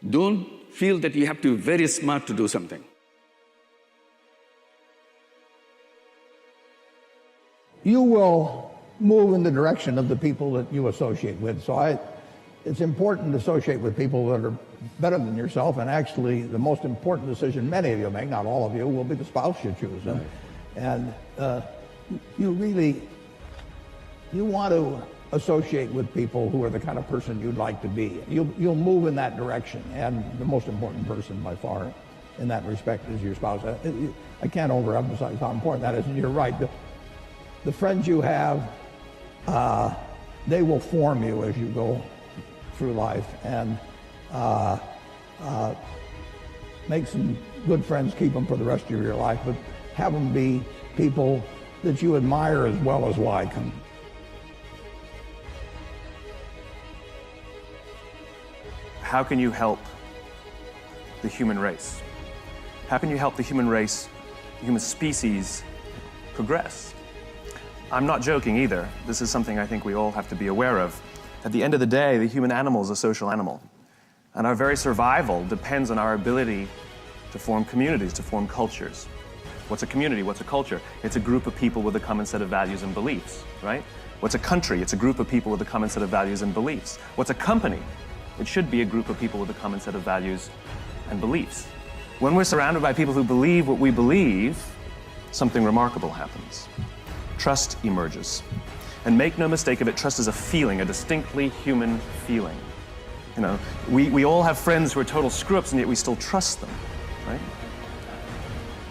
Don't feel that you have to be very smart to do something. You will move in the direction of the people that you associate with. So it's important to associate with people that are better than yourself, and actually the most important decision many of you make, not all of you, will be the spouse you choose. Right. And you want to associate with people who are the kind of person you'd like to be. You'll move in that direction, and the most important person by far in that respect is your spouse. I can't overemphasize how important that is, and you're right. The friends you have, they will form you as you go through life, and make some good friends, keep them for the rest of your life, but have them be people that you admire as well as like them. How can you help the human race? How can you help the human race, the human species, progress? I'm not joking either. This is something I think we all have to be aware of. At the end of the day, the human animal is a social animal. And our very survival depends on our ability to form communities, to form cultures. What's a community? What's a culture? It's a group of people with a common set of values and beliefs, right? What's a country? It's a group of people with a common set of values and beliefs. What's a company? It should be a group of people with a common set of values and beliefs. When we're surrounded by people who believe what we believe, something remarkable happens. Trust emerges. And make no mistake of it, trust is a feeling, a distinctly human feeling. You know, we all have friends who are total screw-ups, and yet we still trust them, right?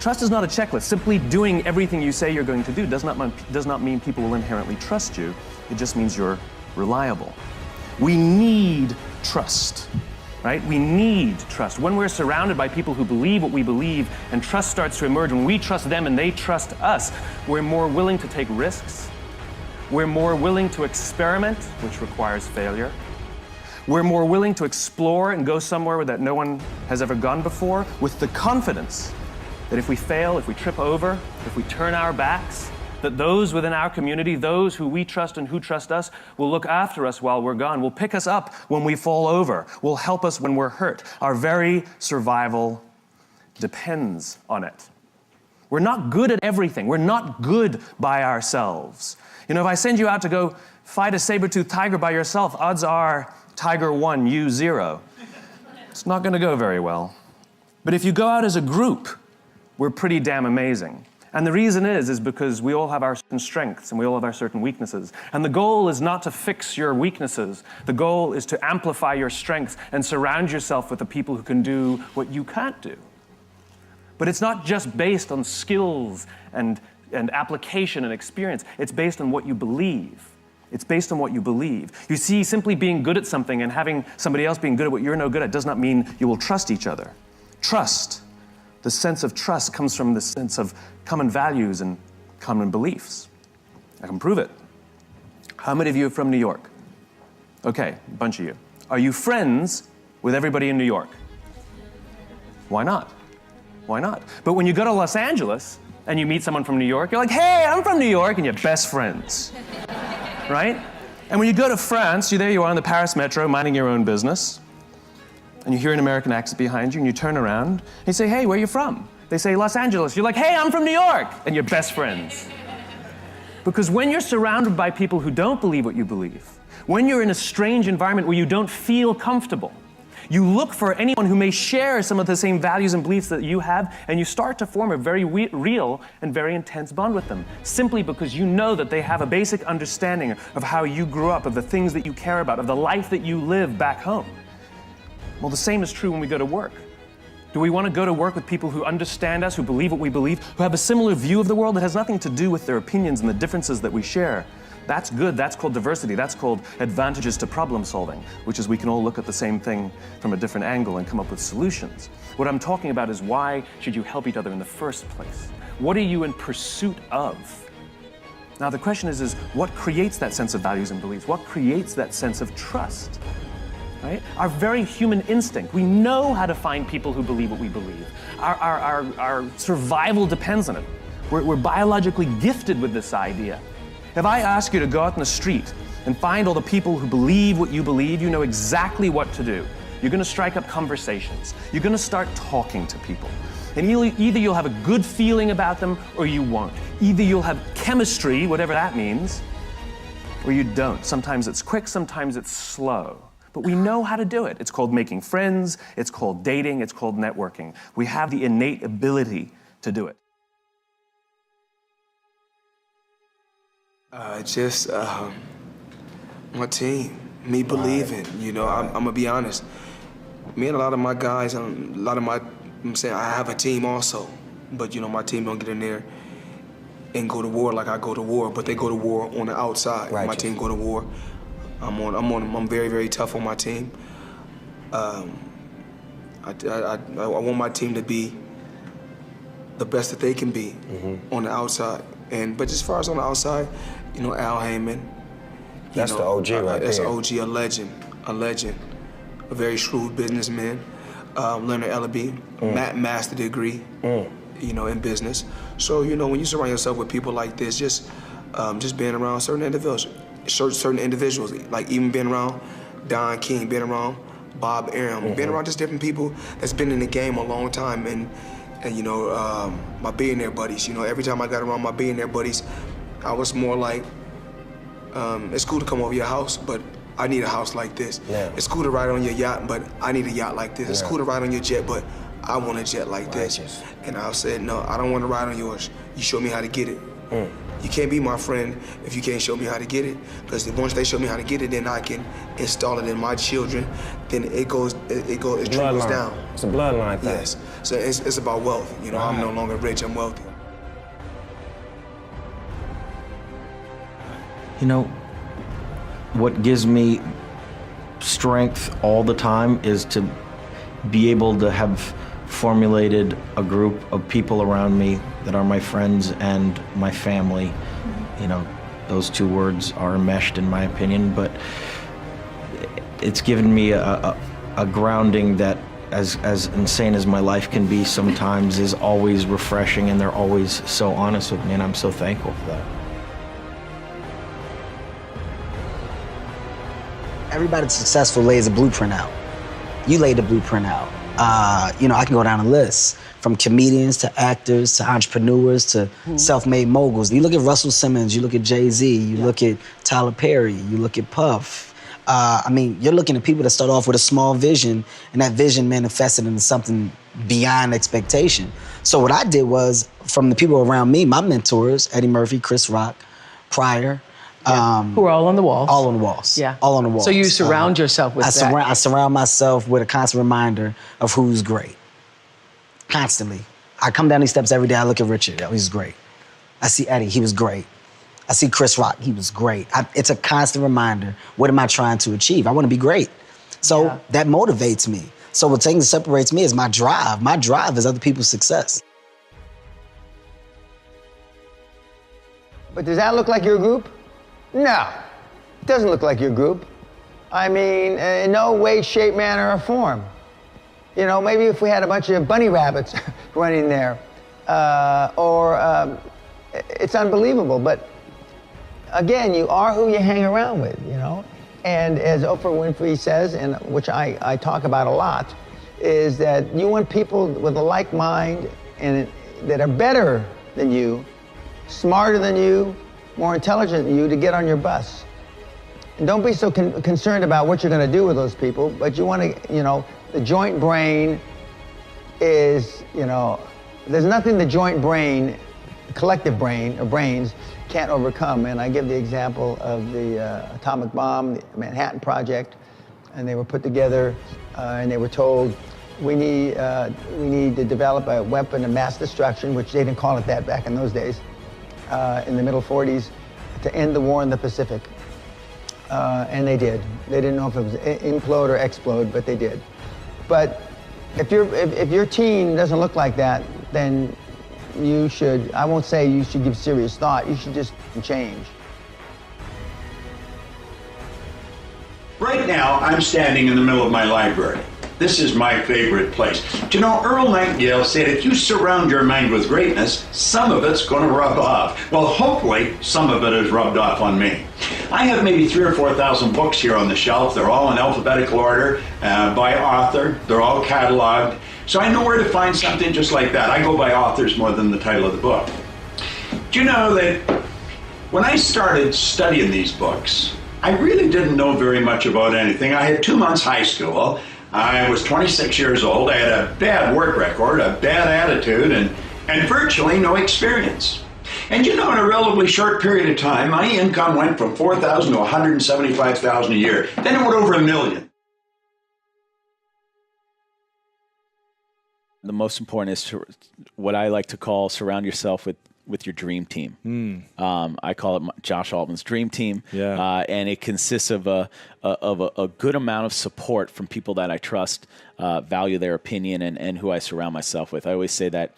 Trust is not a checklist. Simply doing everything you say you're going to do does not mean people will inherently trust you. It just means you're reliable. We need trust, right? We need trust. When we're surrounded by people who believe what we believe and trust starts to emerge, when we trust them and they trust us, we're more willing to take risks. We're more willing to experiment, which requires failure. We're more willing to explore and go somewhere that no one has ever gone before, with the confidence that if we fail, if we trip over, if we turn our backs, that those within our community, those who we trust and who trust us, will look after us while we're gone, will pick us up when we fall over, will help us when we're hurt. Our very survival depends on it. We're not good at everything. We're not good by ourselves. You know, if I send you out to go fight a saber-toothed tiger by yourself, odds are tiger 1, you 0. It's not going to go very well. But if you go out as a group, we're pretty damn amazing. And the reason is because we all have our certain strengths and we all have our certain weaknesses. And the goal is not to fix your weaknesses. The goal is to amplify your strengths and surround yourself with the people who can do what you can't do. But it's not just based on skills and application and experience. It's based on what you believe. It's based on what you believe. You see, simply being good at something and having somebody else being good at what you're no good at does not mean you will trust each other. Trust, the sense of trust comes from the sense of common values and common beliefs. I can prove it. How many of you are from New York? Okay, a bunch of you. Are you friends with everybody in New York? Why not? Why not? But when you go to Los Angeles and you meet someone from New York, you're like, hey, I'm from New York, and you're best friends, right? And when you go to France, there you are on the Paris metro, minding your own business, and you hear an American accent behind you, and you turn around, and you say, hey, where are you from? They say, Los Angeles. You're like, hey, I'm from New York, and you're best friends. Because when you're surrounded by people who don't believe what you believe, when you're in a strange environment where you don't feel comfortable, you look for anyone who may share some of the same values and beliefs that you have, and you start to form a very real and very intense bond with them, simply because you know that they have a basic understanding of how you grew up, of the things that you care about, of the life that you live back home. Well, the same is true when we go to work. Do we want to go to work with people who understand us, who believe what we believe, who have a similar view of the world that has nothing to do with their opinions and the differences that we share? That's good. That's called diversity. That's called advantages to problem solving, which is we can all look at the same thing from a different angle and come up with solutions. What I'm talking about is, why should you help each other in the first place? What are you in pursuit of? Now the question is what creates that sense of values and beliefs? What creates that sense of trust? Right? Our very human instinct. We know how to find people who believe what we believe. Our survival depends on it. We're biologically gifted with this idea. If I ask you to go out in the street and find all the people who believe what you believe, you know exactly what to do. You're gonna strike up conversations. You're gonna start talking to people. And either you'll have a good feeling about them or you won't. Either you'll have chemistry, whatever that means, or you don't. Sometimes it's quick, sometimes it's slow. But we know how to do it. It's called making friends, it's called dating, it's called networking. We have the innate ability to do it. My team, me believing, you know, I'm gonna be honest. Me and a lot of my guys, I'm saying I have a team also, but you know, my team don't get in there and go to war like I go to war, but they go to war on the outside. Righteous. My team go to war. I'm very, very tough on my team. I want my team to be the best that they can be on the outside. But as far as on the outside, you know, Al Heyman. That's the OG right there. That's OG, a legend, a very shrewd businessman. Leonard Ellaby, master degree, you know, in business. So, you know, when you surround yourself with people like this, just being around certain individuals, like even being around Don King, being around Bob Arum, being around just different people that's been in the game a long time, and you know, my billionaire buddies. You know, every time I got around my billionaire buddies, I was more like, it's cool to come over your house, but I need a house like this. Yeah. It's cool to ride on your yacht, but I need a yacht like this. Yeah. It's cool to ride on your jet, but I want a jet like this. And I said, no, I don't want to ride on yours. You show me how to get it. You can't be my friend if you can't show me how to get it. Because once they show me how to get it, then I can install it in my children. Then it trickles down. It's a bloodline thing. Yes. So it's about wealth. You know, I'm no longer rich, I'm wealthy. You know, what gives me strength all the time is to be able to have formulated a group of people around me that are my friends and my family. You know, those two words are enmeshed in my opinion, but it's given me a grounding that, as insane as my life can be sometimes, is always refreshing, and they're always so honest with me, and I'm so thankful for that. Everybody successful lays a blueprint out. You laid the blueprint out. You know, I can go down a list from comedians to actors to entrepreneurs to self-made moguls. You look at Russell Simmons, you look at Jay-Z, you look at Tyler Perry, you look at Puff. I mean, you're looking at people that start off with a small vision, and that vision manifested into something beyond expectation. So what I did was, from the people around me, my mentors, Eddie Murphy, Chris Rock, Pryor, who are all on the walls. All on the walls. Yeah. All on the walls. So you surround yourself with that. I surround myself with a constant reminder of who's great. Constantly. I come down these steps every day, I look at Richard, oh, he's great. I see Eddie, he was great. I see Chris Rock, he was great. It's a constant reminder, what am I trying to achieve? I want to be great. So that motivates me. So what thing that separates me is my drive. My drive is other people's success. But does that look like your group? No, it doesn't look like your group. I mean, in no way, shape, manner, or form. You know, maybe if we had a bunch of bunny rabbits running there, it's unbelievable. But again, you are who you hang around with, you know? And as Oprah Winfrey says, and which I talk about a lot, is that you want people with a like mind and that are better than you, smarter than you, more intelligent than you, to get on your bus. And don't be so concerned about what you're going to do with those people, but you want to, you know, the joint brain is, you know, there's nothing the joint brain, collective brain, or brains, can't overcome. And I give the example of the atomic bomb, the Manhattan Project, and they were put together and they were told, we need to develop a weapon of mass destruction, which they didn't call it that back in those days, in the middle 40s, to end the war in the Pacific. And they did. They didn't know if it was implode or explode, but they did. But if your team doesn't look like that, then you should, I won't say you should give serious thought, you should just change. Right now, I'm standing in the middle of my library. This is my favorite place. Do you know, Earl Nightingale said, if you surround your mind with greatness, some of it's going to rub off. Well, hopefully, some of it has rubbed off on me. I have maybe 3,000 or 4,000 books here on the shelf. They're all in alphabetical order, by author. They're all cataloged. So I know where to find something just like that. I go by authors more than the title of the book. Do you know that when I started studying these books, I really didn't know very much about anything. I had 2 months high school. I was 26 years old. I had a bad work record, a bad attitude, and virtually no experience. And you know, in a relatively short period of time, my income went from $4,000 to $175,000 a year. Then it went over $1 million. The most important is to, what I like to call, surround yourself with your dream team. I call it Josh Altman's dream team, and it consists of a good amount of support from people that I trust, value their opinion, and who I surround myself with. I always say that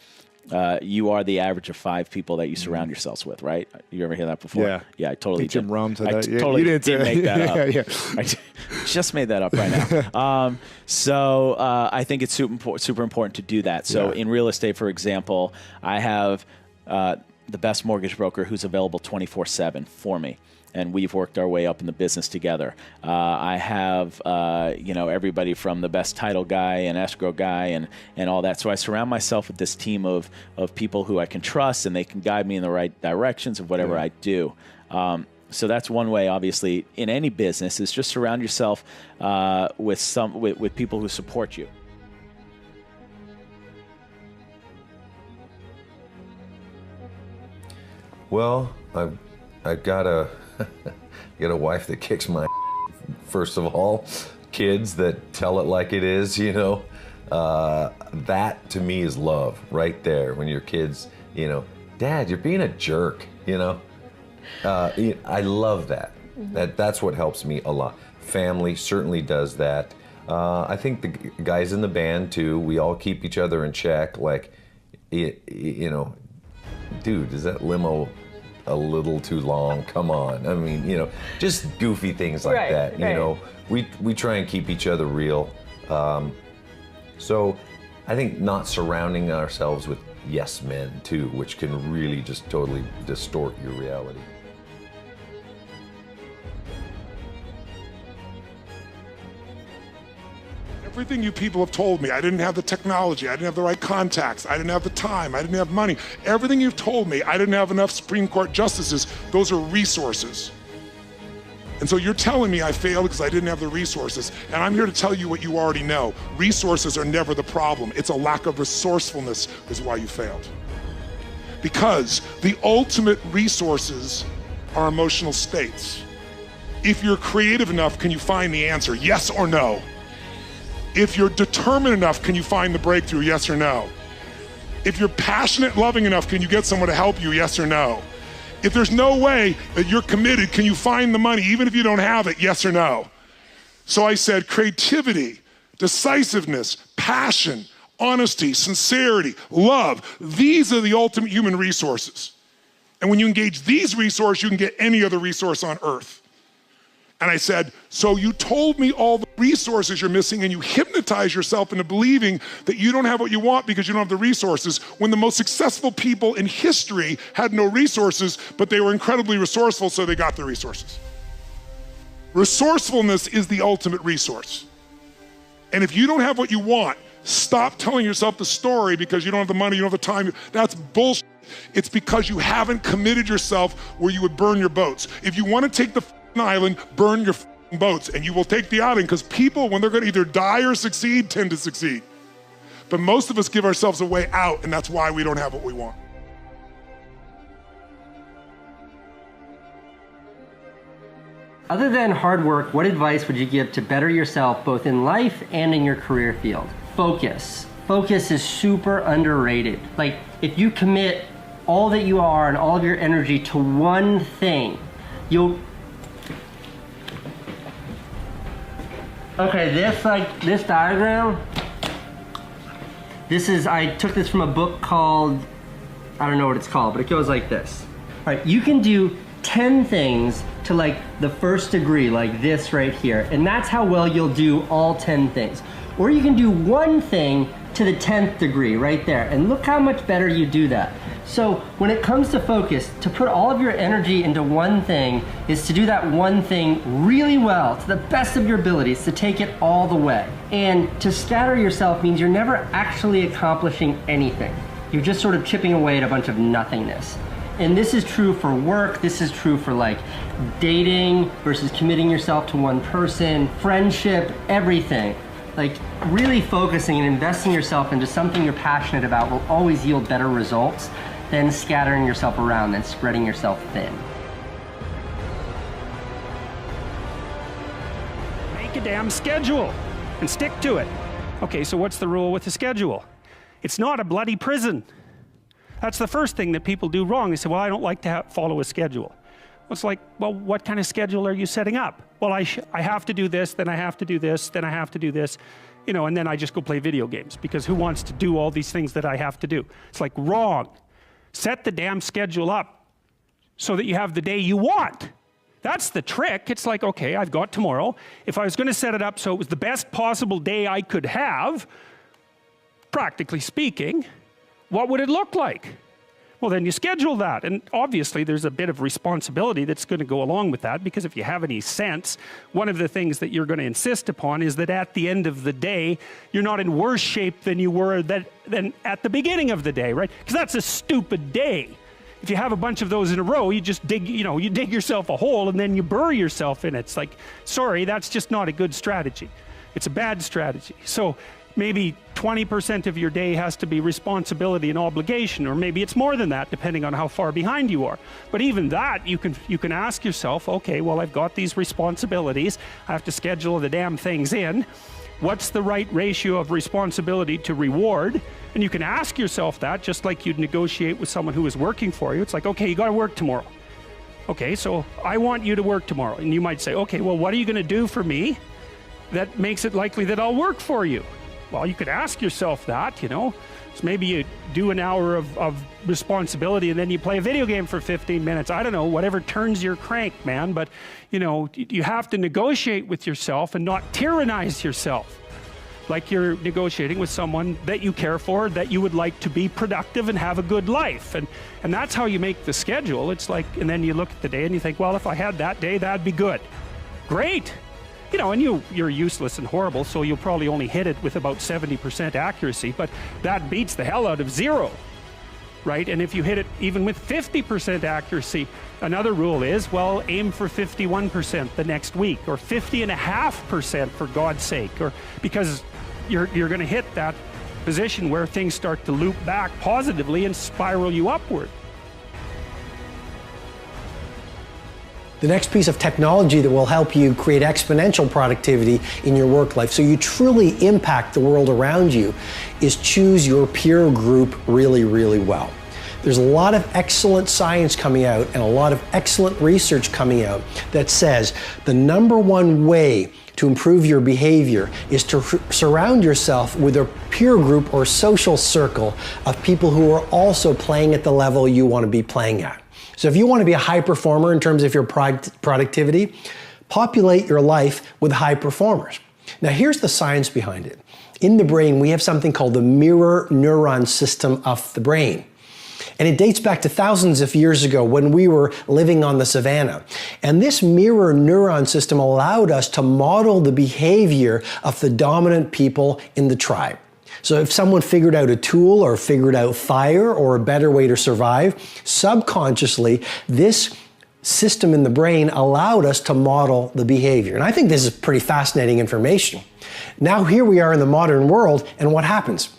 you are the average of 5 people that you surround yourselves with, right? You ever hear that before? Yeah, I totally did. Jim Rome said that. Totally you didn't make that up. Yeah. I just made that up right now. So I think it's super important to do that. So in real estate, for example, I have the best mortgage broker who's available 24/7 for me. And we've worked our way up in the business together. I have, everybody from the best title guy and escrow guy and all that. So I surround myself with this team of people who I can trust, and they can guide me in the right directions of whatever I do. So that's one way, obviously, in any business, is just surround yourself with people who support you. Well, I've got a wife that kicks my first of all, kids that tell it like it is, that to me is love right there. When your kids, Dad, you're being a jerk, I love that. That's what helps me a lot. Family certainly does that. I think the guys in the band too, we all keep each other in check. Like, dude, is that limo a little too long? Come on. I mean, just goofy things like that. We try and keep each other real. So I think not surrounding ourselves with yes men too, which can really just totally distort your reality. Everything you people have told me, I didn't have the technology, I didn't have the right contacts, I didn't have the time, I didn't have money. Everything you've told me, I didn't have enough Supreme Court justices, those are resources. And so you're telling me I failed because I didn't have the resources. And I'm here to tell you what you already know. Resources are never the problem. It's a lack of resourcefulness is why you failed. Because the ultimate resources are emotional states. If you're creative enough, can you find the answer? Yes or no? If you're determined enough, can you find the breakthrough? Yes or no? If you're passionate, loving enough, can you get someone to help you? Yes or no? If there's no way that you're committed, can you find the money, even if you don't have it? Yes or no? So I said creativity, decisiveness, passion, honesty, sincerity, love. These are the ultimate human resources. And when you engage these resources, you can get any other resource on earth. And I said, so you told me all the resources you're missing, and you hypnotize yourself into believing that you don't have what you want because you don't have the resources, when the most successful people in history had no resources, but they were incredibly resourceful, so they got the resources. Resourcefulness is the ultimate resource. And if you don't have what you want, stop telling yourself the story because you don't have the money, you don't have the time. That's bullshit. It's because you haven't committed yourself where you would burn your boats. If you want to take the island, burn your boats, and you will take the island, because people, when they're going to either die or succeed, tend to succeed. But most of us give ourselves a way out, and that's why we don't have what we want. Other than hard work, what advice would you give to better yourself both in life and in your career field? Focus. Focus is super underrated. Like, if you commit all that you are and all of your energy to one thing, you'll... Okay, this diagram, I took this from a book called, I don't know what it's called, but it goes like this. All right, you can do 10 things to like the first degree, like this right here, and that's how well you'll do all 10 things. Or you can do one thing to the 10th degree right there, and look how much better you do that. So when it comes to focus, to put all of your energy into one thing is to do that one thing really well, to the best of your abilities, to take it all the way. And to scatter yourself means you're never actually accomplishing anything. You're just sort of chipping away at a bunch of nothingness. And this is true for work, this is true for like dating versus committing yourself to one person, friendship, everything. Like really focusing and investing yourself into something you're passionate about will always yield better results than scattering yourself around, than spreading yourself thin. Make a damn schedule and stick to it. Okay, so what's the rule with the schedule? It's not a bloody prison. That's the first thing that people do wrong. They say, well, I don't like to follow a schedule. Well, it's like, well, what kind of schedule are you setting up? Well, I have to do this, then I have to do this, then I have to do this, you know, and then I just go play video games, because who wants to do all these things that I have to do? It's like, wrong. Set the damn schedule up so that you have the day you want. That's the trick. It's like, okay, I've got tomorrow. If I was going to set it up so it was the best possible day I could have, practically speaking, what would it look like? Well, then you schedule that. And obviously there's a bit of responsibility that's going to go along with that, because if you have any sense, one of the things that you're going to insist upon is that at the end of the day, you're not in worse shape than you were than at the beginning of the day, right? Because that's a stupid day. If you have a bunch of those in a row, you just dig, you know, you dig yourself a hole and then you bury yourself in it. It's like, sorry, that's just not a good strategy. It's a bad strategy. So maybe 20% of your day has to be responsibility and obligation, or maybe it's more than that, depending on how far behind you are. But even that, you can ask yourself, okay, well, I've got these responsibilities. I have to schedule the damn things in. What's the right ratio of responsibility to reward? And you can ask yourself that, just like you'd negotiate with someone who is working for you. It's like, okay, you got to work tomorrow. Okay, so I want you to work tomorrow. And you might say, okay, well, what are you going to do for me that makes it likely that I'll work for you? Well, you could ask yourself that, you know. So maybe you do an hour of responsibility and then you play a video game for 15 minutes. I don't know, whatever turns your crank, man. But, you know, you have to negotiate with yourself and not tyrannize yourself. Like you're negotiating with someone that you care for, that you would like to be productive and have a good life. And that's how you make the schedule. It's like, and then you look at the day and you think, well, if I had that day, that'd be good. Great. You know, and you're useless and horrible, so you'll probably only hit it with about 70% accuracy, but that beats the hell out of 0, right? And if you hit it even with 50% accuracy, another rule is, well, aim for 51% the next week, or 50.5% for God's sake, or because you're going to hit that position where things start to loop back positively and spiral you upward. The next piece of technology that will help you create exponential productivity in your work life so you truly impact the world around you is choose your peer group really, really well. There's a lot of excellent science coming out and a lot of excellent research coming out that says the #1 way to improve your behavior is to surround yourself with a peer group or social circle of people who are also playing at the level you want to be playing at. So if you want to be a high performer in terms of your productivity, populate your life with high performers. Now here's the science behind it. In the brain, we have something called the mirror neuron system of the brain. And it dates back to thousands of years ago when we were living on the savannah. And this mirror neuron system allowed us to model the behavior of the dominant people in the tribe. So if someone figured out a tool or figured out fire or a better way to survive, subconsciously, this system in the brain allowed us to model the behavior. And I think this is pretty fascinating information. Now here we are in the modern world, and what happens?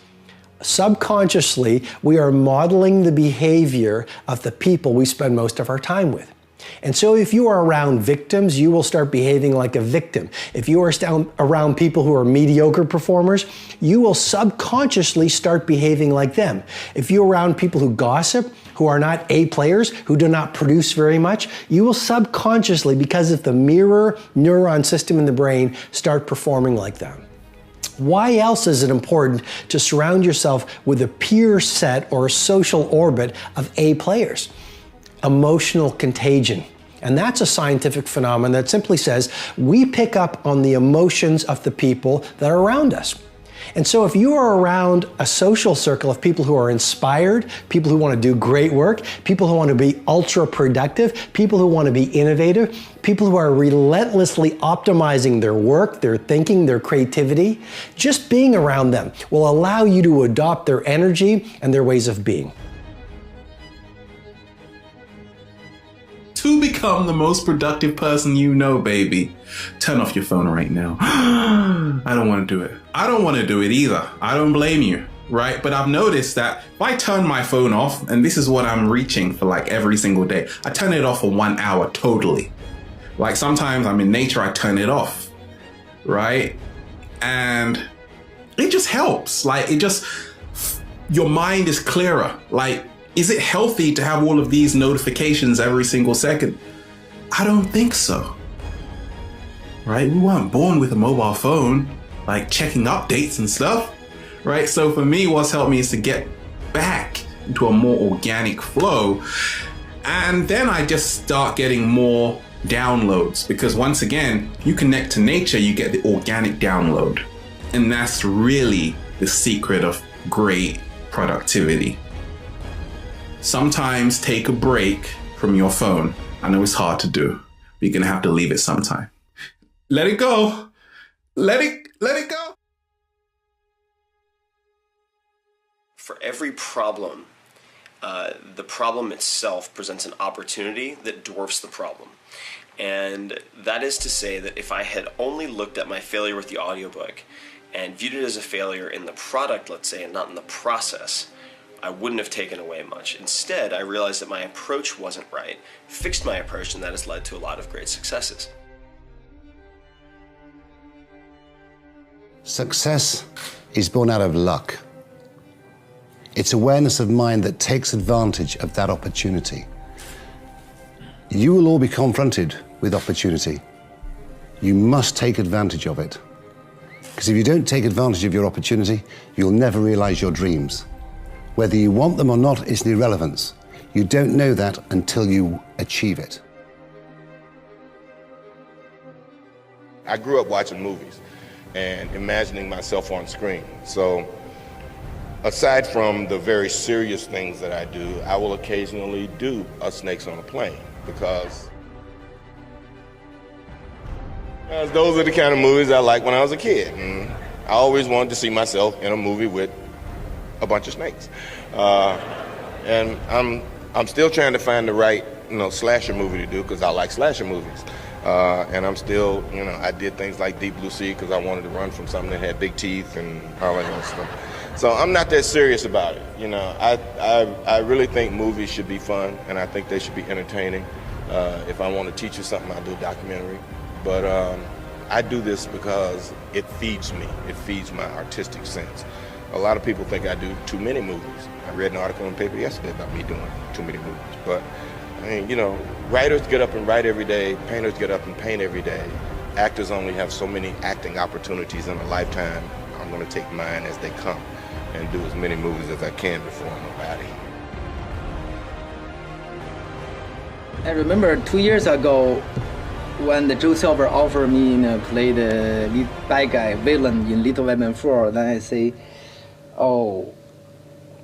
Subconsciously, we are modeling the behavior of the people we spend most of our time with. And so if you are around victims, you will start behaving like a victim. If you are around people who are mediocre performers, you will subconsciously start behaving like them. If you're around people who gossip, who are not A players, who do not produce very much, you will subconsciously, because of the mirror neuron system in the brain, start performing like them. Why else is it important to surround yourself with a peer set or a social orbit of A players? Emotional contagion. And that's a scientific phenomenon that simply says we pick up on the emotions of the people that are around us. And so if you are around a social circle of people who are inspired, people who want to do great work, people who want to be ultra productive, people who want to be innovative, people who are relentlessly optimizing their work, their thinking, their creativity, just being around them will allow you to adopt their energy and their ways of being. To become the most productive person you know, baby, turn off your phone right now. I don't want to do it. I don't want to do it either. I don't blame you, right? But I've noticed that if I turn my phone off, and this is what I'm reaching for like every single day, I turn it off for 1 hour totally. Like sometimes I'm in nature, I turn it off, right? And it just helps. Like your mind is clearer. Like, is it healthy to have all of these notifications every single second? I don't think so. Right? We weren't born with a mobile phone, like checking updates and stuff, right? So for me, what's helped me is to get back into a more organic flow. And then I just start getting more downloads, because once again, you connect to nature, you get the organic download. And that's really the secret of great productivity. Sometimes take a break from your phone. I know it's hard to do, but you're gonna have to leave it sometime. Let it go. Let it go. For every problem, the problem itself presents an opportunity that dwarfs the problem. And that is to say that if I had only looked at my failure with the audiobook and viewed it as a failure in the product, let's say, and not in the process, I wouldn't have taken away much. Instead, I realized that my approach wasn't right, fixed my approach, and that has led to a lot of great successes. Success is born out of luck. It's awareness of mind that takes advantage of that opportunity. You will all be confronted with opportunity. You must take advantage of it. Because if you don't take advantage of your opportunity, you'll never realize your dreams. Whether you want them or not is an irrelevance. You don't know that until you achieve it. I grew up watching movies and imagining myself on screen. So aside from the very serious things that I do, I will occasionally do a Snakes on a Plane, because those are the kind of movies I liked when I was a kid. And I always wanted to see myself in a movie with a bunch of snakes. And I'm still trying to find the right, slasher movie to do, because I like slasher movies. And I'm still, I did things like Deep Blue Sea because I wanted to run from something that had big teeth and all that kind of stuff. So I'm not that serious about it. I really think movies should be fun, and I think they should be entertaining. If I want to teach you something, I'll do a documentary. But I do this because it feeds me. It feeds my artistic sense. A lot of people think I do too many movies. I read an article in the paper yesterday about me doing too many movies. But, writers get up and write every day. Painters get up and paint every day. Actors only have so many acting opportunities in a lifetime. I'm going to take mine as they come and do as many movies as I can before I'm nobody. I remember 2 years ago when the Joe Silver offered me to play the lead bad guy, villain in Little Women 4. Then I say, oh,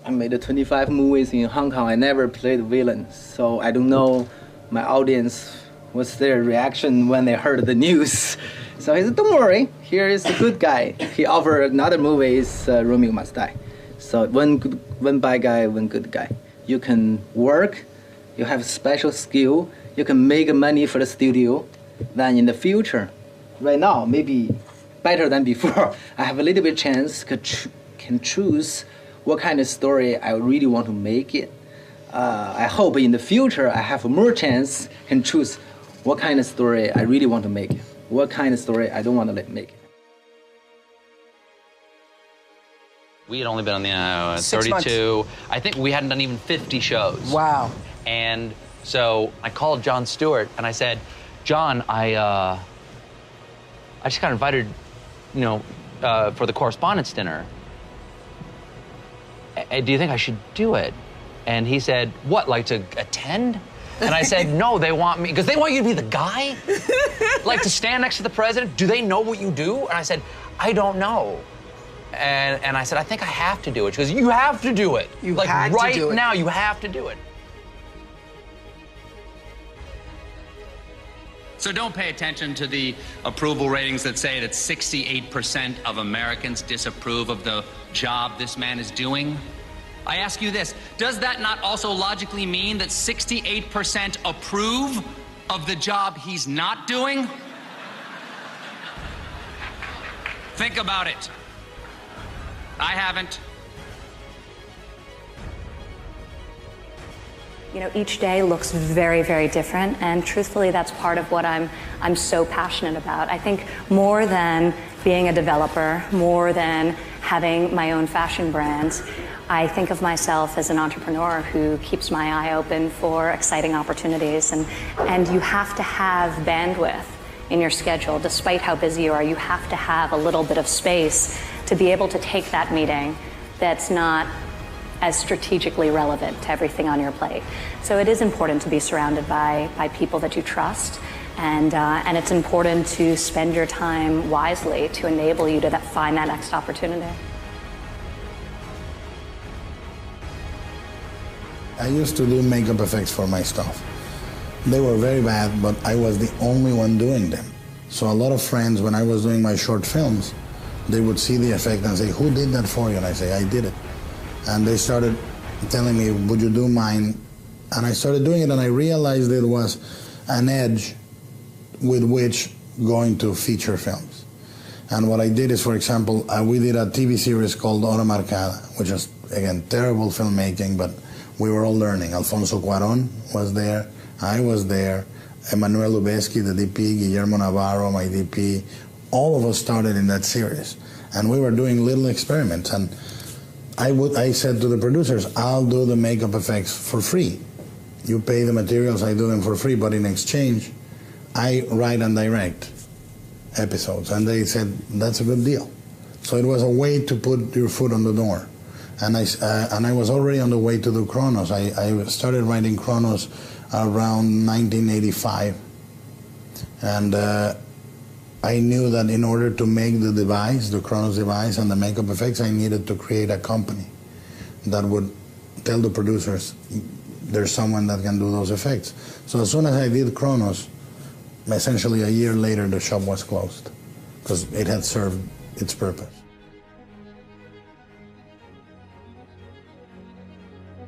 I made 25 movies in Hong Kong. I never played villain, so I don't know my audience, what's their reaction when they heard the news. So he said, don't worry, here is the good guy. He offered another movie, is Romeo Must Die. So one bad guy, one good guy. You can work, you have special skill, you can make money for the studio. Then in the future, right now, maybe better than before, I have a little bit chance can choose what kind of story I really want to make it. I hope in the future I have more chance can choose what kind of story I really want to make it, what kind of story I don't want to make it. We had only been on the 6 32. months. I think we hadn't done even 50 shows. Wow. And so I called Jon Stewart and I said, John, I just got invited, for the correspondence dinner. Do you think I should do it? And he said, what, like to attend? And I said, no, they want me, because they want you to be the guy? Like to stand next to the president? Do they know what you do? And I said, I don't know. And I said, I think I have to do it. She goes, you have to do it. You like had to right do it. now, you have to do it. So don't pay attention to the approval ratings that say that 68% of Americans disapprove of the job this man is doing. I ask you this, does that not also logically mean that 68% approve of the job he's not doing? Think about it. I haven't. You know, each day looks very, very different, and truthfully, that's part of what I'm so passionate about. I think more than being a developer, more than having my own fashion brands, I think of myself as an entrepreneur who keeps my eye open for exciting opportunities, and you have to have bandwidth in your schedule. Despite how busy you are, you have to have a little bit of space to be able to take that meeting that's not as strategically relevant to everything on your plate. So it is important to be surrounded by people that you trust, and it's important to spend your time wisely to enable you to find that next opportunity. I used to do makeup effects for my stuff. They were very bad, but I was the only one doing them. So a lot of friends, when I was doing my short films, they would see the effect and say, who did that for you? And I say, I did it. And they started telling me, would you do mine? And I started doing it, and I realized it was an edge with which going to feature films. And what I did is, for example, we did a TV series called Hora Marcada, which is, again, terrible filmmaking, but we were all learning. Alfonso Cuarón was there, I was there, Emmanuel Lubezki, the DP, Guillermo Navarro, my DP, all of us started in that series. And we were doing little experiments. And I said to the producers, I'll do the makeup effects for free. You pay the materials, I do them for free, but in exchange, I write and direct episodes. And they said, that's a good deal. So it was a way to put your foot on the door. And I was already on the way to do Kronos. I started writing Kronos around 1985. And I knew that in order to make the device, the Kronos device and the makeup effects, I needed to create a company that would tell the producers, there's someone that can do those effects. So as soon as I did Kronos, essentially a year later, the shop was closed because it had served its purpose.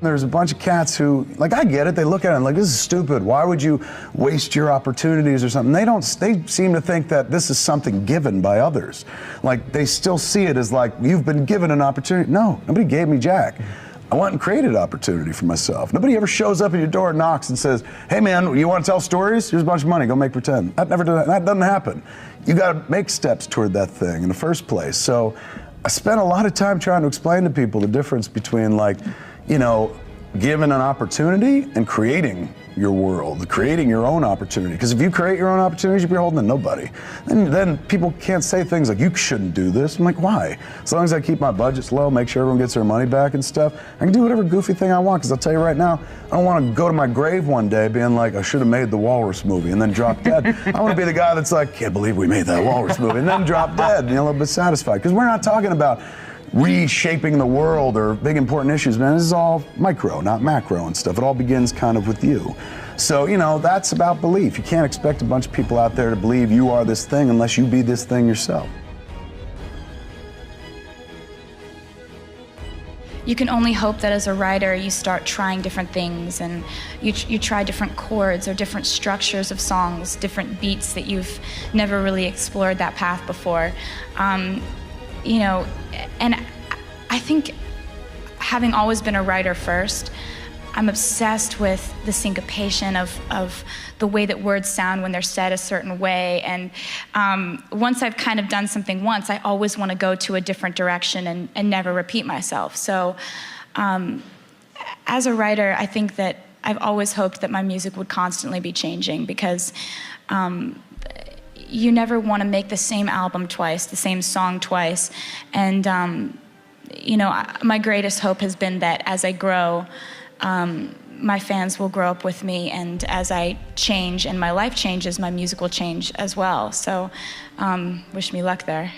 There's a bunch of cats who, like, I get it, they look at it and like, this is stupid, why would you waste your opportunities or something? They seem to think that this is something given by others. Like, they still see it as like, you've been given an opportunity. No, nobody gave me jack. I went and created opportunity for myself. Nobody ever shows up at your door and knocks and says, hey man, you want to tell stories? Here's a bunch of money, go make pretend. That doesn't happen. You gotta make steps toward that thing in the first place. So I spent a lot of time trying to explain to people the difference between, like, you know, given an opportunity and creating your world, creating your own opportunity. Because if you create your own opportunities, you're beholden to nobody. Then people can't say things like, you shouldn't do this. I'm like, why? As long as I keep my budgets low, make sure everyone gets their money back and stuff, I can do whatever goofy thing I want. Because I'll tell you right now, I don't want to go to my grave one day being like, I should have made the Walrus movie and then drop dead. I want to be the guy that's like, can't believe we made that Walrus movie, and then drop dead and a little bit satisfied. Because we're not talking about reshaping the world or big important issues, man. This is all micro, not macro and stuff. It all begins kind of with you. So, you know, that's about belief. You can't expect a bunch of people out there to believe you are this thing unless you be this thing yourself. You can only hope that as a writer you start trying different things, and you try different chords or different structures of songs, different beats that you've never really explored that path before. You know, and I think, having always been a writer first, I'm obsessed with the syncopation of the way that words sound when they're said a certain way. And once I've kind of done something once, I always want to go to a different direction and never repeat myself. So as a writer, I think that I've always hoped that my music would constantly be changing, because you never want to make the same album twice, the same song twice. And, you know, my greatest hope has been that as I grow, my fans will grow up with me, and as I change and my life changes, my music will change as well. So wish me luck there.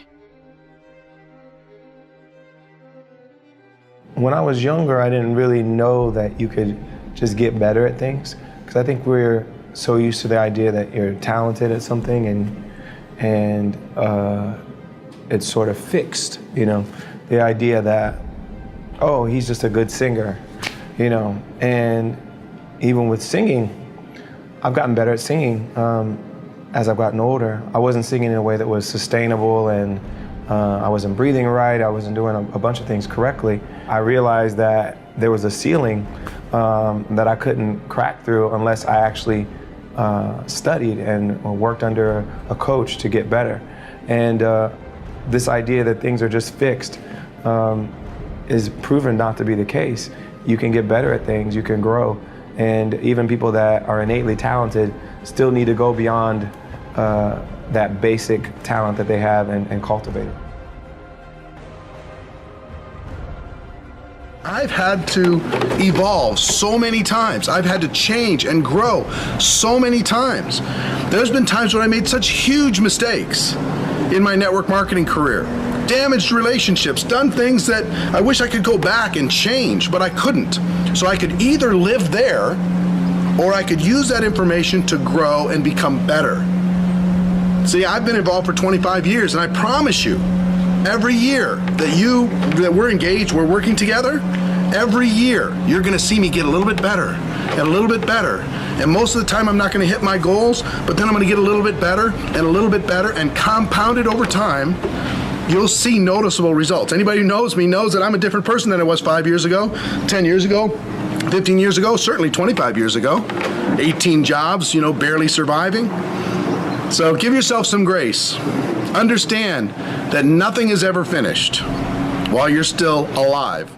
when I was younger, I didn't really know that you could just get better at things. Because I think we're so used to the idea that you're talented at something and it's sort of fixed, you know? The idea that, oh, he's just a good singer, you know? And even with singing, I've gotten better at singing as I've gotten older. I wasn't singing in a way that was sustainable, and I wasn't breathing right, I wasn't doing a bunch of things correctly. I realized that there was a ceiling that I couldn't crack through unless I actually studied and worked under a coach to get better. And this idea that things are just fixed is proven not to be the case. You can get better at things, you can grow, and even people that are innately talented still need to go beyond that basic talent that they have and cultivate it. I've had to evolve so many times. I've had to change and grow so many times. There's been times when I made such huge mistakes in my network marketing career. Damaged relationships, done things that I wish I could go back and change, but I couldn't. So I could either live there, or I could use that information to grow and become better. See, I've been involved for 25 years, and I promise you, every year that we're engaged, we're working together, every year you're gonna see me get a little bit better and a little bit better. And most of the time I'm not gonna hit my goals, but then I'm gonna get a little bit better and a little bit better, and compounded over time, you'll see noticeable results. Anybody who knows me knows that I'm a different person than I was 5 years ago, 10 years ago, 15 years ago, certainly 25 years ago. 18 jobs, you know, barely surviving. So give yourself some grace. Understand that nothing is ever finished while you're still alive.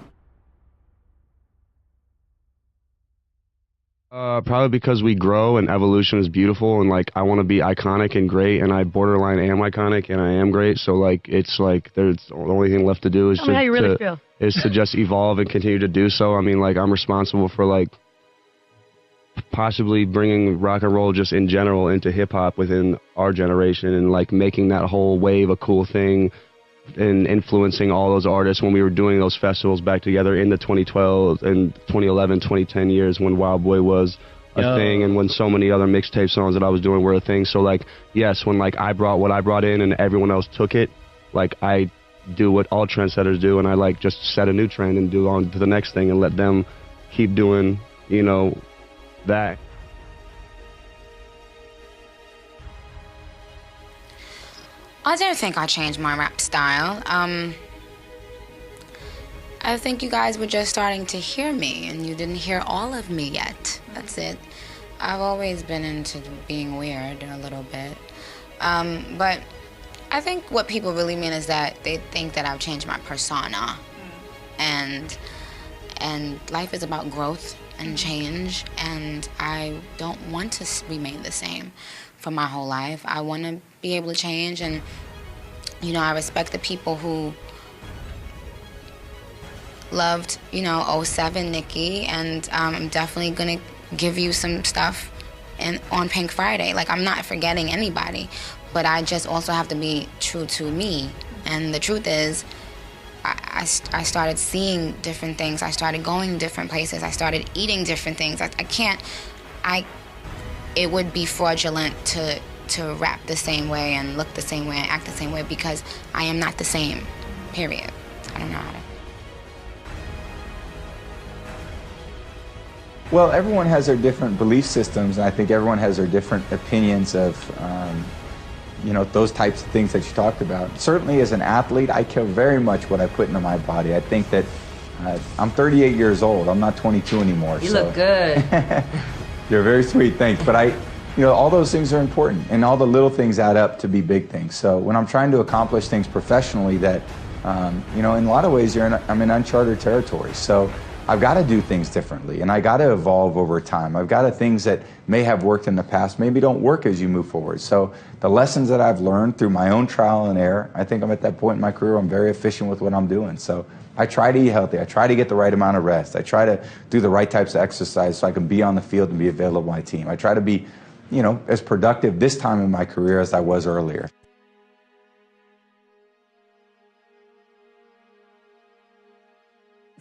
Probably because we grow and evolution is beautiful, and like I want to be iconic and great, and I borderline am iconic and I am great. So like it's like there's the only thing left to do is to just evolve and continue to do so. I mean, like I'm responsible for like possibly bringing rock and roll just in general into hip hop within our generation, and like making that whole wave a cool thing, and influencing all those artists when we were doing those festivals back together in the 2012 and 2011, 2010 years when Wild Boy was a thing, and when so many other mixtape songs that I was doing were a thing. So like, yes, when like I brought what I brought in and everyone else took it, like I do what all trendsetters do, and I like just set a new trend and do on to the next thing and let them keep doing, you know, that. I don't think I changed my rap style. I think you guys were just starting to hear me, and you didn't hear all of me yet. That's it. I've always been into being weird a little bit. But I think what people really mean is that they think that I've changed my persona. And life is about growth and change, and I don't want to remain the same for my whole life. I want to be able to change, and you know, I respect the people who loved, you know, 07 Nicki, and I'm definitely gonna give you some stuff on Pink Friday. Like, I'm not forgetting anybody, but I just also have to be true to me. And the truth is, I started seeing different things. I started going different places. I started eating different things. It would be fraudulent to rap the same way and look the same way and act the same way, because I am not the same, period. I don't know how to. Well, everyone has their different belief systems, and I think everyone has their different opinions of, you know, those types of things that you talked about. Certainly as an athlete, I care very much what I put into my body. I think that I'm 38 years old. I'm not 22 anymore. You look good. You're very sweet, thanks. But you know, all those things are important, and all the little things add up to be big things. So when I'm trying to accomplish things professionally that, you know, in a lot of ways I'm in uncharted territory. So I've got to do things differently, and I got to evolve over time. I've got to things that may have worked in the past, maybe don't work as you move forward. So the lessons that I've learned through my own trial and error, I think I'm at that point in my career, I'm very efficient with what I'm doing. So I try to eat healthy. I try to get the right amount of rest. I try to do the right types of exercise so I can be on the field and be available to my team. I try to be, you know, as productive this time in my career as I was earlier.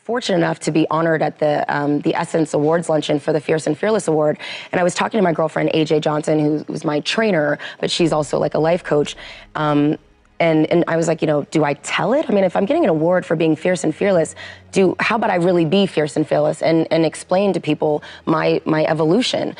fortunate enough to be honored at the Essence Awards luncheon for the Fierce and Fearless Award. And I was talking to my girlfriend, AJ Johnson, who's my trainer, but she's also like a life coach. And I was like, do I tell it? I mean, if I'm getting an award for being fierce and fearless, how about I really be fierce and fearless and explain to people my evolution?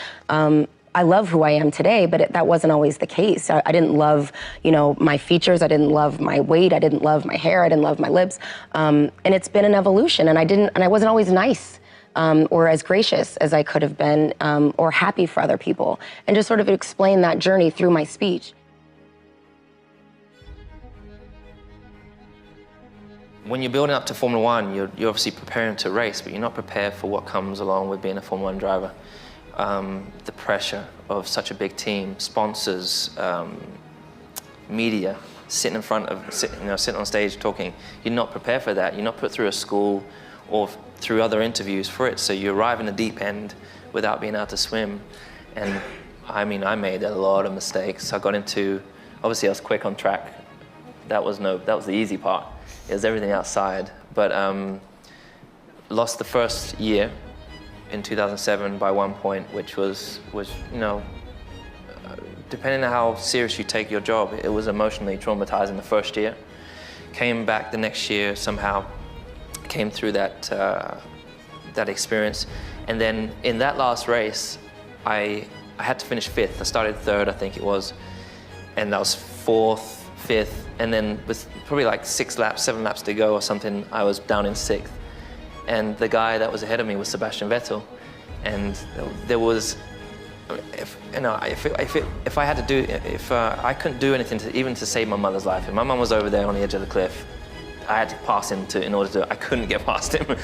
I love who I am today, but that wasn't always the case. I didn't love, my features. I didn't love my weight. I didn't love my hair. I didn't love my lips. And it's been an evolution. And I wasn't always nice or as gracious as I could have been or happy for other people. And just sort of explain that journey through my speech. When you're building up to Formula One, you're obviously preparing to race, but you're not prepared for what comes along with being a Formula One driver. The pressure of such a big team, sponsors, media, sitting on stage talking. You're not prepared for that. You're not put through a school or through other interviews for it. So you arrive in the deep end without being able to swim. And I mean, I made a lot of mistakes. I got into, obviously I was quick on track. That was the easy part. It was everything outside. But lost the first year in 2007 by 1 point, which was depending on how serious you take your job, it was emotionally traumatizing the first year. Came back the next year, somehow came through that experience. And then in that last race, I had to finish 5th. I started 3rd, I think it was. And that was 4th, 5th. And then with probably like 7 laps to go or something, I was down in 6th. And the guy that was ahead of me was Sebastian Vettel. And there was, if I had to do, if I couldn't do anything even to save my mother's life. If my mum was over there on the edge of the cliff, I had to pass him I couldn't get past him.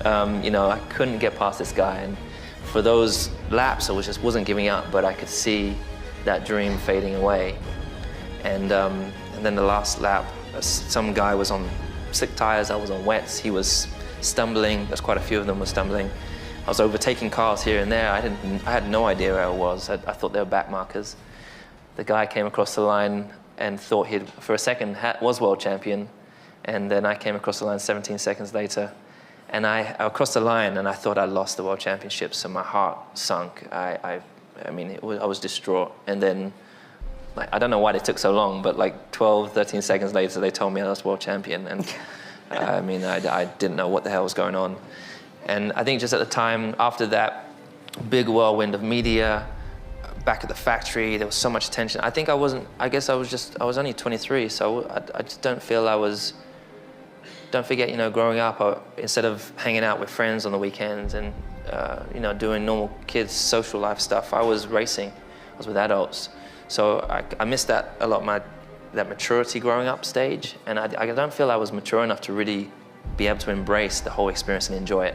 I couldn't get past this guy. And for those laps, I just wasn't giving up, but I could see that dream fading away. And then the last lap, some guy was on slick tires, I was on wets, he was stumbling, there's quite a few of them were stumbling. I was overtaking cars here and there. I had no idea where I was. I thought they were back markers. The guy came across the line and thought for a second, was world champion. And then I came across the line 17 seconds later. And I crossed the line and I thought I'd lost the world championship, so my heart sunk. I was distraught. And then, I don't know why they took so long, but like 12, 13 seconds later, they told me I was world champion. And I didn't know what the hell was going on. And I think just at the time, after that big whirlwind of media, back at the factory, there was so much tension. I was only 23, so I just don't forget, growing up, instead of hanging out with friends on the weekends and, doing normal kids' social life stuff, I was racing. I was with adults. So I missed that a lot, that maturity growing up stage, and I don't feel I was mature enough to really be able to embrace the whole experience and enjoy it.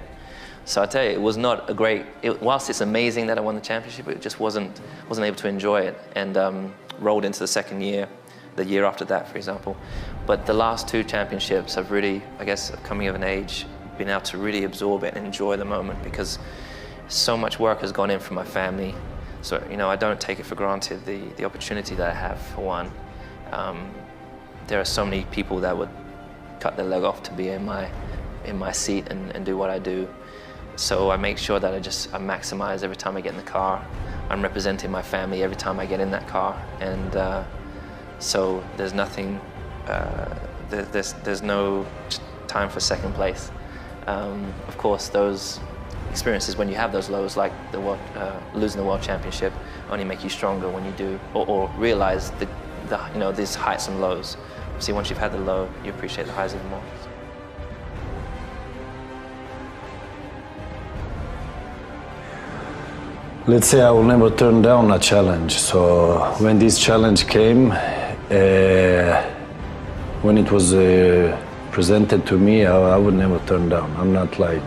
So I tell you, it was not a great, whilst it's amazing that I won the championship, it just wasn't able to enjoy it, and rolled into the second year, the year after that, for example. But the last 2 championships have really, I guess, coming of an age, been able to really absorb it and enjoy the moment, because so much work has gone in from my family. So, I don't take it for granted, the opportunity that I have, for one. There are so many people that would cut their leg off to be in my seat and do what I do. So I make sure that I maximize every time I get in the car. I'm representing my family every time I get in that car. And so there's nothing, there's no time for second place. Of course, those experiences when you have those lows, like losing the world championship, only make you stronger when you do, or realize these heights and lows. See, once you've had the low, you appreciate the highs even more. Let's say I will never turn down a challenge. So when this challenge came, when it was presented to me, I would never turn down. I'm not like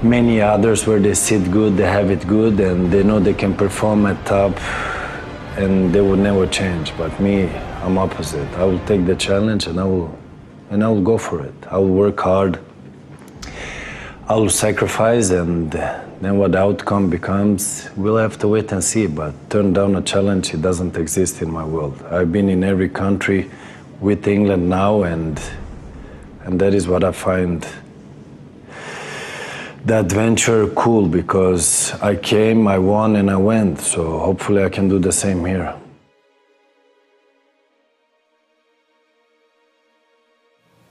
many others where they sit good, they have it good, and they know they can perform at top, and they would never change. But me, I'm opposite. I will take the challenge and I will go for it. I will work hard. I will sacrifice, and then what the outcome becomes, we'll have to wait and see. But turn down a challenge, it doesn't exist in my world. I've been in every country with England now, and that is what I find the adventure cool because I came, I won, and I went. So hopefully I can do the same here.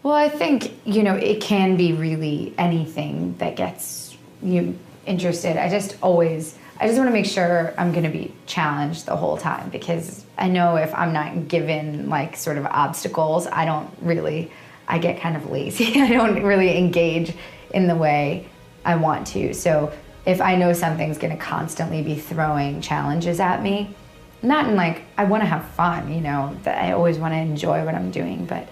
Well, I think, you know, it can be really anything that gets you interested. I just want to make sure I'm going to be challenged the whole time, because I know if I'm not given like sort of obstacles, I get kind of lazy. I don't really engage in the way I want to. So if I know something's going to constantly be throwing challenges at me, not in like, I want to have fun, you know, that I always want to enjoy what I'm doing, but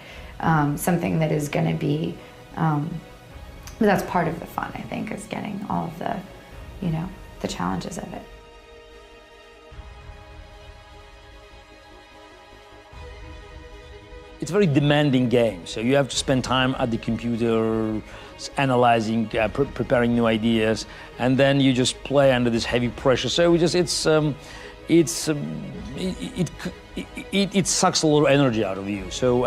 something that is going to be, but that's part of the fun, I think, is getting all of the, you know, the challenges of it. It's a very demanding game, so you have to spend time at the computer, analyzing, preparing new ideas, and then you just play under this heavy pressure. So it sucks a lot of energy out of you. So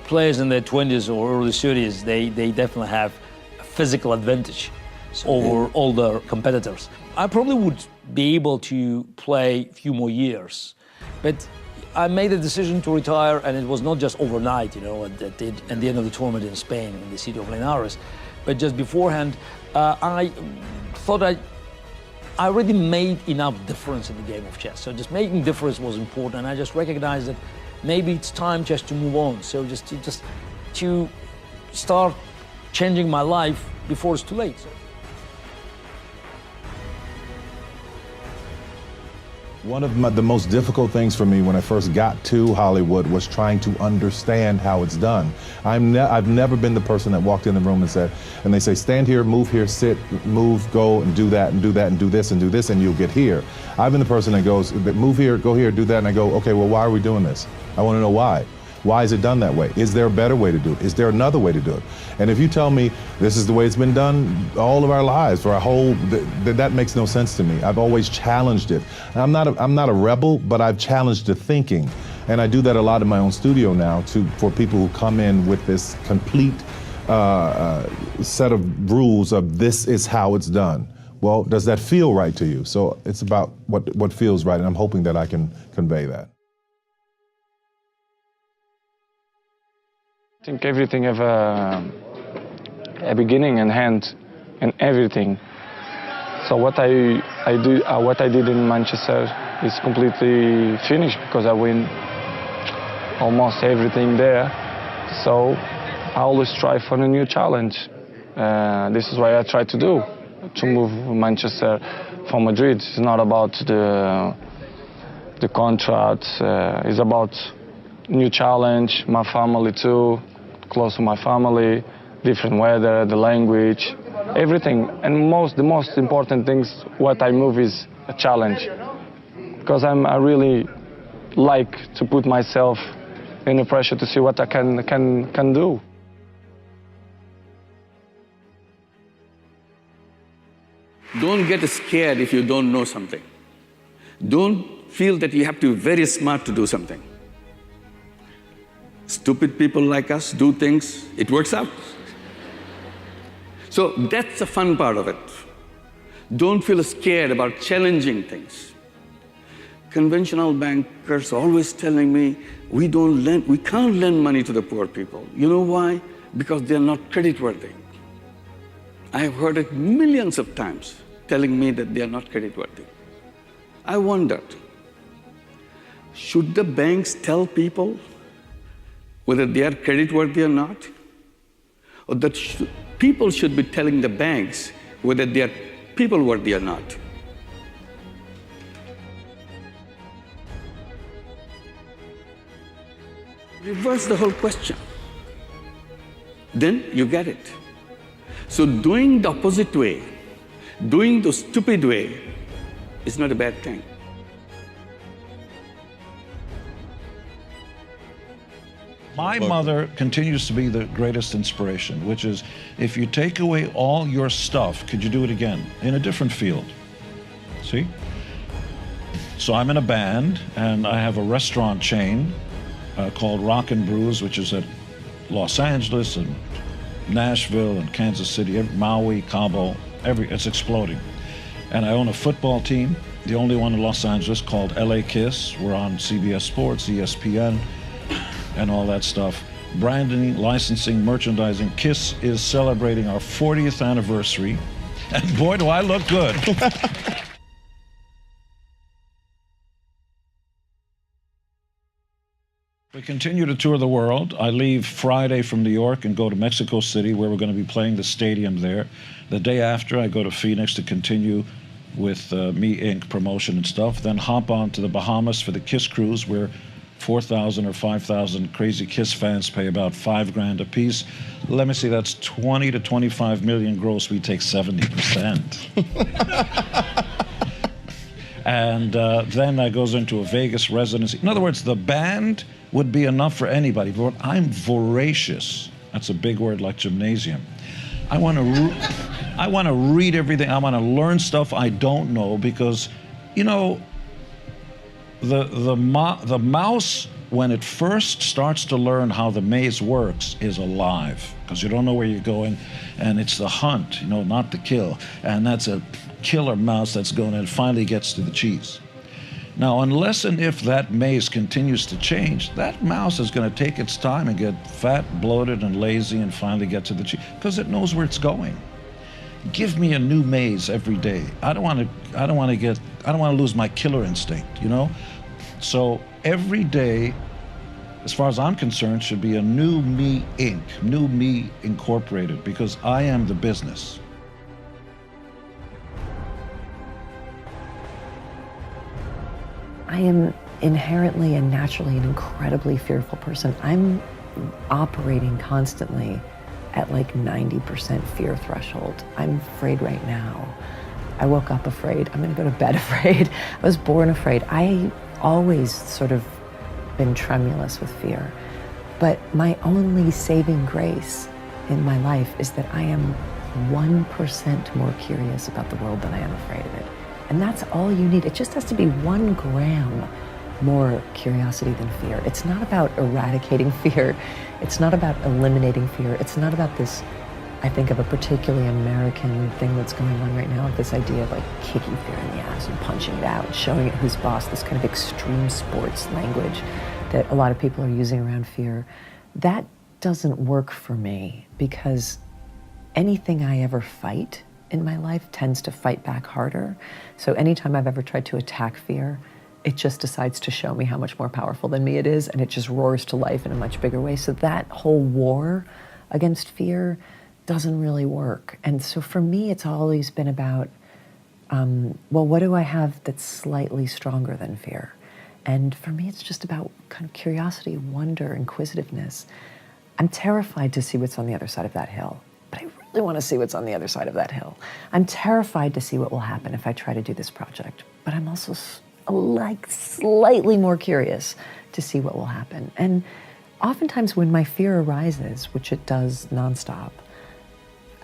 players in their 20s or early 30s, they definitely have a physical advantage over all the competitors. I probably would be able to play a few more years, but I made a decision to retire, and it was not just overnight, you know, at the end of the tournament in Spain, in the city of Linares, but just beforehand, I thought I already made enough difference in the game of chess. So just making difference was important, and I just recognized that maybe it's time just to move on. So just to start changing my life before it's too late. One of the most difficult things for me when I first got to Hollywood was trying to understand how it's done. I've never been the person that walked in the room and they say, stand here, move here, sit, move, go, and do that, and do that, and do this, and you'll get here. I've been the person that goes, move here, go here, do that, and I go, okay, well, why are we doing this? I want to know why. Why is it done that way? Is there a better way to do it? Is there another way to do it? And if you tell me this is the way it's been done all of our lives, for our whole, that makes no sense to me. I've always challenged it. I'm not a rebel, but I've challenged the thinking. And I do that a lot in my own studio now for people who come in with this complete set of rules of this is how it's done. Well, does that feel right to you? So it's about what feels right, and I'm hoping that I can convey that. I think everything have a beginning and end, and everything. So what I did in Manchester is completely finished because I win almost everything there. So I always strive for a new challenge. This is what I try to do, to move Manchester from Madrid. It's not about the contract. It's about new challenge, my family too, close to my family, different weather, the language, everything. And the most important things, what I move is a challenge. Because I really like to put myself in the pressure to see what I can do. Don't get scared if you don't know something. Don't feel that you have to be very smart to do something. Stupid people like us do things, it works out. So that's the fun part of it. Don't feel scared about challenging things. Conventional bankers are always telling me, we can't lend money to the poor people. You know why? Because they're not creditworthy. I have heard it millions of times telling me that they are not creditworthy. I wondered, should the banks tell people whether they are creditworthy or not? Or that people should be telling the banks whether they are people-worthy or not? Reverse the whole question. Then you get it. So doing the opposite way, doing the stupid way, is not a bad thing. My mother continues to be the greatest inspiration, which is, if you take away all your stuff, could you do it again in a different field? See? So I'm in a band, and I have a restaurant chain called Rock and Brews, which is at Los Angeles and Nashville and Kansas City, Maui, Cabo, it's exploding. And I own a football team, the only one in Los Angeles, called LA Kiss. We're on CBS Sports, ESPN, and all that stuff. Branding, licensing, merchandising. Kiss is celebrating our 40th anniversary. And boy, do I look good. We continue to tour the world. I leave Friday from New York and go to Mexico City, where we're going to be playing the stadium there. The day after, I go to Phoenix to continue with Me Inc. promotion and stuff. Then hop on to the Bahamas for the Kiss Cruise, where 4,000 or 5,000 crazy Kiss fans pay about $5,000 a piece. Let me see, that's 20 to 25 million gross. We take 70%. And then I goes into a Vegas residency. In other words, the band would be enough for anybody, but I'm voracious. That's a big word like gymnasium. I want to read everything. I want to learn stuff I don't know, because, you know, the mouse, when it first starts to learn how the maze works, is alive, because you don't know where you're going, and it's the hunt, you know, not the kill. And that's a killer mouse that's going, and it finally gets to the cheese. Now, unless and if that maze continues to change, that mouse is going to take its time and get fat, bloated, and lazy, and finally get to the cheese, because it knows where it's going. Give me a new maze every day. I don't want to lose my killer instinct, you know? So every day, as far as I'm concerned, should be a new Me Inc., new Me Incorporated, because I am the business. I am inherently and naturally an incredibly fearful person. I'm operating constantly at like 90% fear threshold. I'm afraid right now. I woke up afraid. I'm gonna go to bed afraid. I was born afraid. I always sort of been tremulous with fear. But my only saving grace in my life is that I am 1% more curious about the world than I am afraid of it. And that's all you need. It just has to be 1 gram more curiosity than fear. It's not about eradicating fear. It's not about eliminating fear. It's not about this, I think of a particularly American thing that's going on right now, this idea of like kicking fear in the ass and punching it out, showing it who's boss, this kind of extreme sports language that a lot of people are using around fear. That doesn't work for me, because anything I ever fight in my life tends to fight back harder. So anytime I've ever tried to attack fear, it just decides to show me how much more powerful than me it is, and it just roars to life in a much bigger way. So that whole war against fear doesn't really work. And so for me, it's always been about, well, what do I have that's slightly stronger than fear? And for me, it's just about kind of curiosity, wonder, inquisitiveness. I'm terrified to see what's on the other side of that hill, but I really want to see what's on the other side of that hill. I'm terrified to see what will happen if I try to do this project, but I'm also like slightly more curious to see what will happen. And oftentimes when my fear arises, which it does nonstop,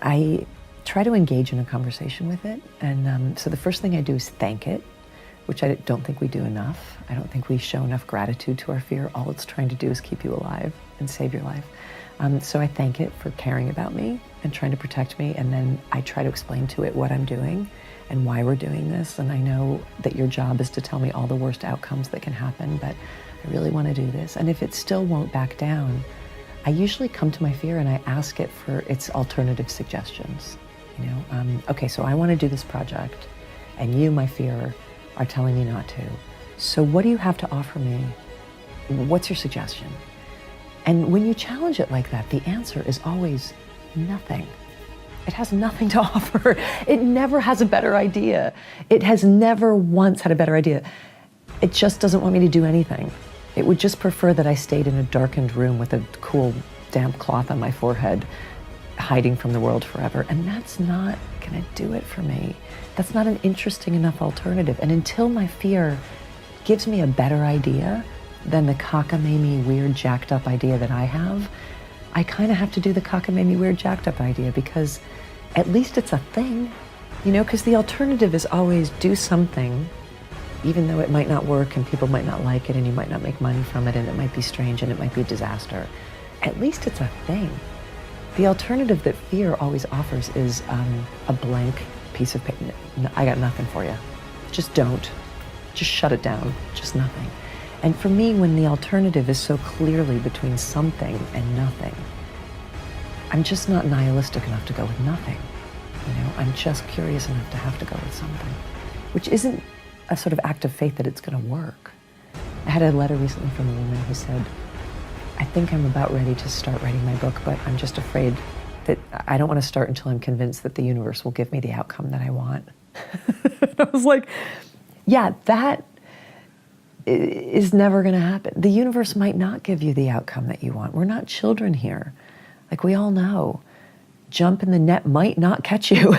I try to engage in a conversation with it. And so the first thing I do is thank it, which I don't think we do enough. I don't think we show enough gratitude to our fear. All it's trying to do is keep you alive and save your life. So I thank it for caring about me and trying to protect me, and then I try to explain to it what I'm doing and why we're doing this. And I know that your job is to tell me all the worst outcomes that can happen, but I really want to do this. And if it still won't back down, I usually come to my fear and I ask it for its alternative suggestions. You know, okay, so I want to do this project, and you, my fear, are telling me not to. So what do you have to offer me? What's your suggestion? And when you challenge it like that, the answer is always nothing. It has nothing to offer. It never has a better idea. It has never once had a better idea. It just doesn't want me to do anything. It would just prefer that I stayed in a darkened room with a cool, damp cloth on my forehead, hiding from the world forever. And that's not gonna do it for me. That's not an interesting enough alternative. And until my fear gives me a better idea than the cockamamie, weird, jacked up idea that I have, I kind of have to do the cockamamie, weird, jacked up idea, because at least it's a thing, you know, because the alternative is always do something, even though it might not work and people might not like it and you might not make money from it and it might be strange and it might be a disaster. At least it's a thing. The alternative that fear always offers is a blank piece of paper. I got nothing for you. Just don't. Just shut it down. Just nothing. And for me, when the alternative is so clearly between something and nothing, I'm just not nihilistic enough to go with nothing. You know, I'm just curious enough to have to go with something, which isn't a sort of act of faith that it's going to work. I had a letter recently from a woman who said, I think I'm about ready to start writing my book, but I'm just afraid that I don't want to start until I'm convinced that the universe will give me the outcome that I want. I was like, yeah, that is never going to happen. The universe might not give you the outcome that you want. We're not children here. Like we all know, jump in the net might not catch you,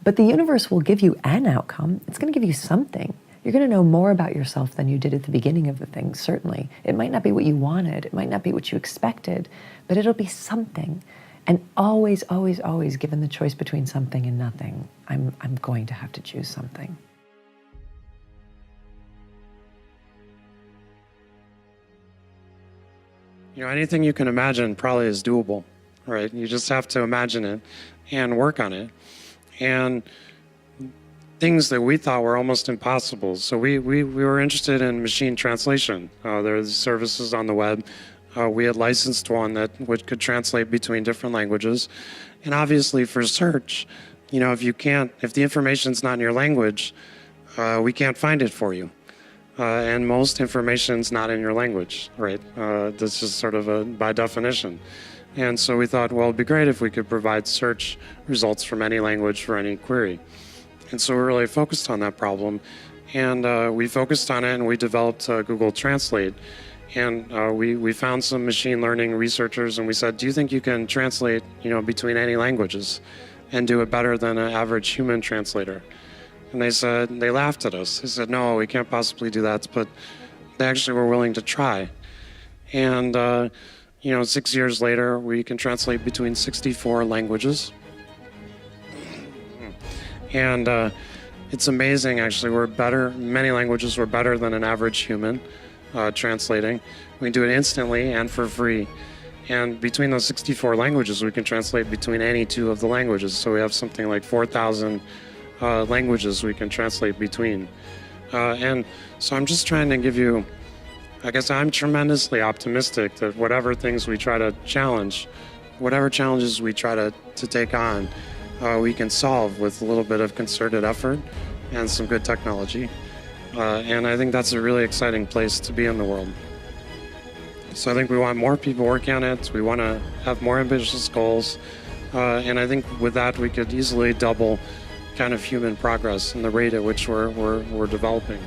but the universe will give you an outcome. It's going to give you something. You're going to know more about yourself than you did at the beginning of the thing, certainly. It might not be what you wanted. It might not be what you expected, but it'll be something. And always, always, always, given the choice between something and nothing, I'm going to have to choose something. You know, anything you can imagine probably is doable, right? You just have to imagine it and work on it. And things that we thought were almost impossible. So we were interested in machine translation. There's services on the web. We had licensed one that could translate between different languages. And obviously for search, you know, if the information's not in your language, we can't find it for you. And most information's not in your language, right? This is sort of by definition. And so we thought, well, it'd be great if we could provide search results from any language for any query. And so we really focused on that problem. And we focused on it and we developed Google Translate. And we found some machine learning researchers and we said, do you think you can translate, you know, between any languages and do it better than an average human translator? And they laughed at us. They said, no, we can't possibly do that. But they actually were willing to try. And, you know, 6 years later, we can translate between 64 languages. And it's amazing, actually. We're better, many languages we're better than an average human translating. We can do it instantly and for free. And between those 64 languages, we can translate between any two of the languages. So we have something like 4,000 languages we can translate between. And so I'm just trying to give you, I guess I'm tremendously optimistic that whatever things we try to challenge, whatever challenges we try to take on, we can solve with a little bit of concerted effort and some good technology. And I think that's a really exciting place to be in the world. So I think we want more people working on it. We want to have more ambitious goals. And I think with that, we could easily double kind of human progress and the rate at which we're developing.